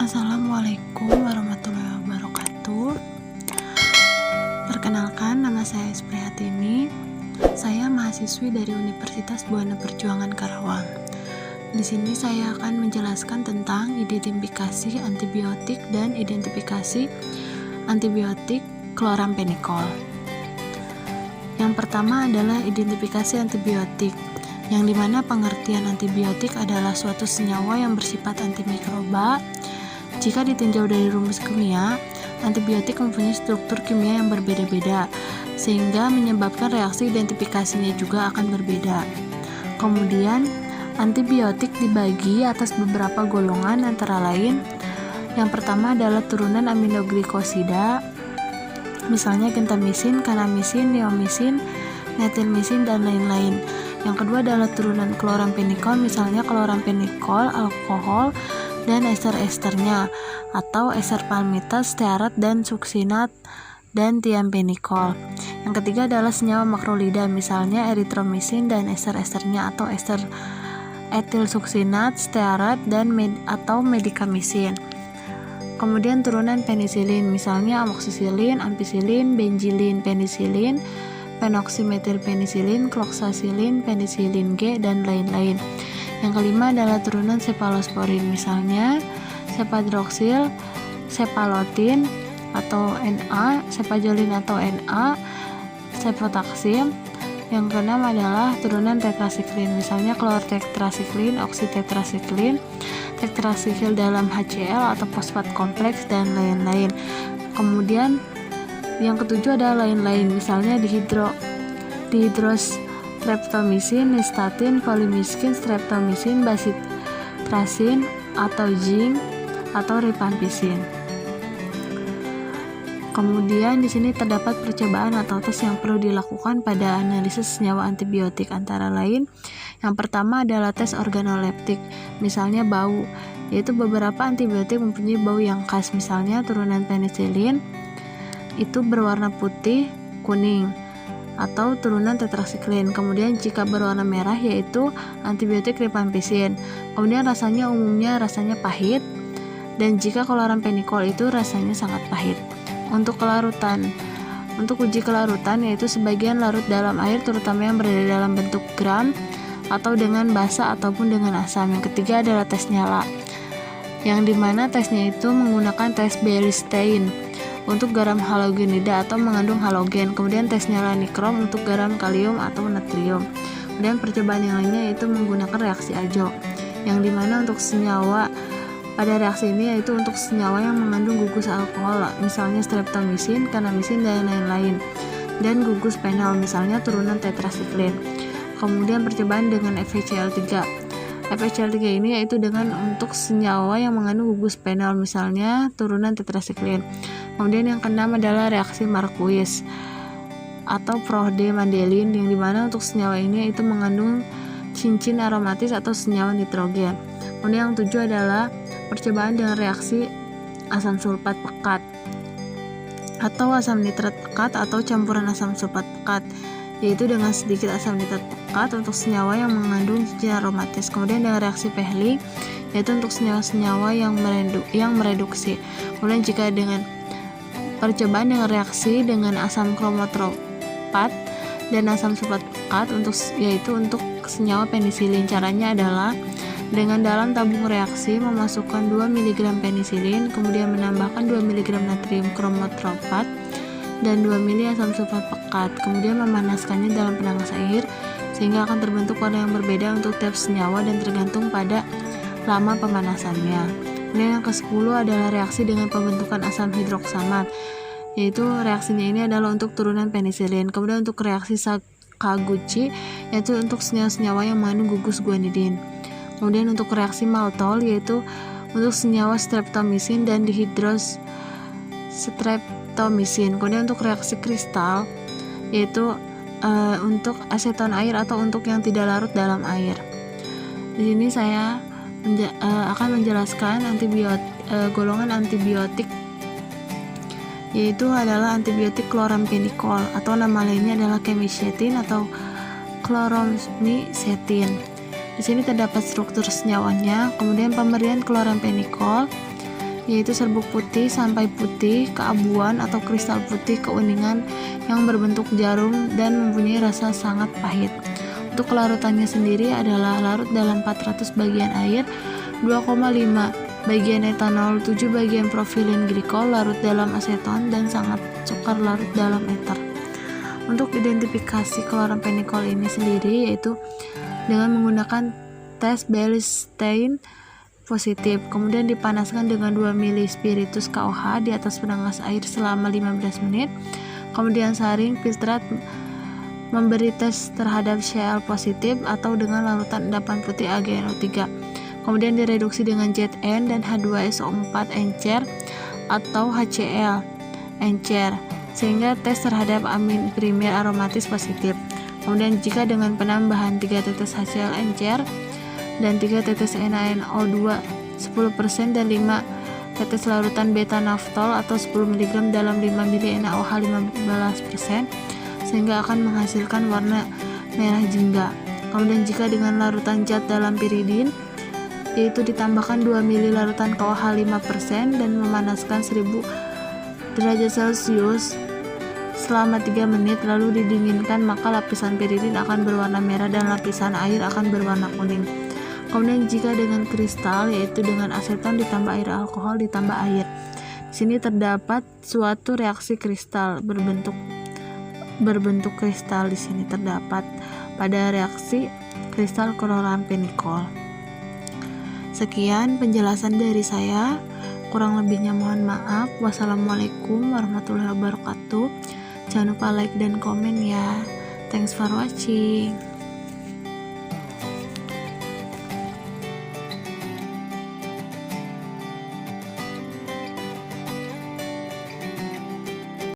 Assalamualaikum warahmatullahi wabarakatuh. Perkenalkan, nama saya Isprihatini. Saya mahasiswi dari Universitas Buana Perjuangan Karawang. Di sini saya akan menjelaskan tentang identifikasi antibiotik dan identifikasi antibiotik chloramphenicol. Yang pertama adalah identifikasi antibiotik, yang dimana pengertian antibiotik adalah suatu senyawa yang bersifat antimikroba. Jika ditinjau dari rumus kimia, antibiotik mempunyai struktur kimia yang berbeda-beda, sehingga menyebabkan reaksi identifikasinya juga akan berbeda. Kemudian, antibiotik dibagi atas beberapa golongan, antara lain yang pertama adalah turunan aminoglikosida, misalnya gentamisin, kanamisin, neomisin, netilmisin, dan lain-lain. Yang kedua adalah turunan chloramphenicol, misalnya chloramphenicol, alkohol, dan ester-esternya, atau ester palmitat, stearat, dan suksinat, dan tiamphenicol. Yang ketiga adalah senyawa makrolida, misalnya eritromisin dan ester-esternya, atau ester etil suksinat, stearat, dan atau medikamisin. Kemudian turunan penisilin, misalnya amoksisilin, ampicillin, benzilin, penisilin, phenoxymetilpenisilin, kloxasilin, penisilin G, dan lain-lain. Yang kelima adalah turunan cephalosporin, misalnya cephadroxil, cephalotin atau Na, cephajolin atau Na, cefotaxim. Yang keenam adalah turunan tetrasiklin, misalnya klortetrasiklin, oksitetrasiklin, tetrasikil dalam HCl atau fosfat kompleks, dan lain-lain. Kemudian yang ketujuh adalah lain-lain, misalnya dihidrostreptomisin, nystatin, folimiskin, streptomisin, basitrasin, atau zinc, atau rifampicin. Kemudian di sini terdapat percobaan atau tes yang perlu dilakukan pada analisis senyawa antibiotik, antara lain yang pertama adalah tes organoleptik, misalnya bau, yaitu beberapa antibiotik mempunyai bau yang khas, misalnya turunan penisilin itu berwarna putih kuning atau turunan tetrasiklin. Kemudian jika berwarna merah yaitu antibiotik rifampicin. Kemudian umumnya rasanya pahit, dan jika chloramphenicol itu rasanya sangat pahit. Untuk uji kelarutan yaitu sebagian larut dalam air, terutama yang berada dalam bentuk gram, atau dengan basa ataupun dengan asam. Yang ketiga adalah tes nyala, yang dimana tesnya itu menggunakan tes Beristain untuk garam halogenida atau mengandung halogen. Kemudian tes nyala nikrom untuk garam kalium atau natrium. Kemudian percobaan yang lainnya yaitu menggunakan reaksi Ajo, yang dimana untuk senyawa pada reaksi ini yaitu untuk senyawa yang mengandung gugus alkohol, misalnya streptomisin, kanamisin, dan lain-lain, dan gugus penol, misalnya turunan tetrasiklin. Kemudian percobaan dengan FeCl3. FeCl3 ini yaitu untuk senyawa yang mengandung gugus penol, misalnya turunan tetrasiklin. Kemudian yang keenam adalah reaksi Marquis atau prohdemandelin, yang dimana untuk senyawa ini yaitu mengandung cincin aromatis atau senyawa nitrogen. Kemudian yang tujuh adalah percobaan dengan reaksi asam sulfat pekat atau asam nitrat pekat atau campuran asam sulfat pekat, yaitu dengan sedikit asam nitrat pekat untuk senyawa yang mengandung cincin aromatis. Kemudian dengan reaksi Pehli yaitu untuk senyawa-senyawa yang mereduksi. Kemudian jika dengan percobaan dengan reaksi dengan asam kromotropat dan asam sulfat pekat yaitu untuk senyawa penisilin. Caranya adalah dengan dalam tabung reaksi memasukkan 2 mg penisilin, kemudian menambahkan 2 mg natrium kromotropat dan 2 ml asam sulfat pekat, kemudian memanaskannya dalam penanas air sehingga akan terbentuk warna yang berbeda untuk tiap senyawa dan tergantung pada lama pemanasannya. Kemudian yang ke-10 adalah reaksi dengan pembentukan asam hidroksamat, yaitu reaksinya ini adalah untuk turunan penisilin. Kemudian untuk reaksi Sakaguchi yaitu untuk senyawa-senyawa yang mengandung gugus guanidin. Kemudian untuk reaksi maltol yaitu untuk senyawa streptomisin dan dihidrostreptomisin. Kemudian untuk reaksi kristal yaitu untuk aseton air atau untuk yang tidak larut dalam air. Di sini saya akan menjelaskan golongan antibiotik, yaitu adalah antibiotik chloramphenicol atau nama lainnya adalah chemisetin atau chloramisetin. Di sini terdapat struktur senyawanya, kemudian pemberian chloramphenicol yaitu serbuk putih sampai putih, keabuan atau kristal putih keuningan yang berbentuk jarum dan mempunyai rasa sangat pahit. Untuk kelarutannya sendiri adalah larut dalam 400 bagian air, 2,5 bagian etanol, 7 bagian propilin glikol, larut dalam aseton, dan sangat sukar larut dalam ether. Untuk identifikasi klorampenikol ini sendiri yaitu dengan menggunakan tes Bailey-Stein positif, kemudian dipanaskan dengan 2 ml spiritus KOH di atas penangkas air selama 15 menit, kemudian saring filtrat memberi tes terhadap Cl positif atau dengan larutan endapan putih AgNO3, kemudian direduksi dengan ZN dan H2SO4 encer atau HCl encer sehingga tes terhadap amin primer aromatis positif. Kemudian jika dengan penambahan 3 tetes HCl encer dan 3 tetes NaNO2 10% dan 5 tetes larutan beta naftol atau 10 mg dalam 5 ml NaOH 15% sehingga akan menghasilkan warna merah jingga. Kemudian jika dengan larutan zat dalam piridin yaitu ditambahkan 2 ml larutan KOH 5% dan memanaskan 1000 derajat Celcius selama 3 menit lalu didinginkan, maka lapisan piridin akan berwarna merah dan lapisan air akan berwarna kuning. Kemudian jika dengan kristal yaitu dengan aseton ditambah air alkohol ditambah air. Di sini terdapat suatu reaksi kristal berbentuk kristal di sini terdapat pada reaksi kristal klorampenikol. Sekian penjelasan dari saya. Kurang lebihnya mohon maaf. Wassalamualaikum warahmatullahi wabarakatuh. Jangan lupa like dan komen ya. Thanks for watching.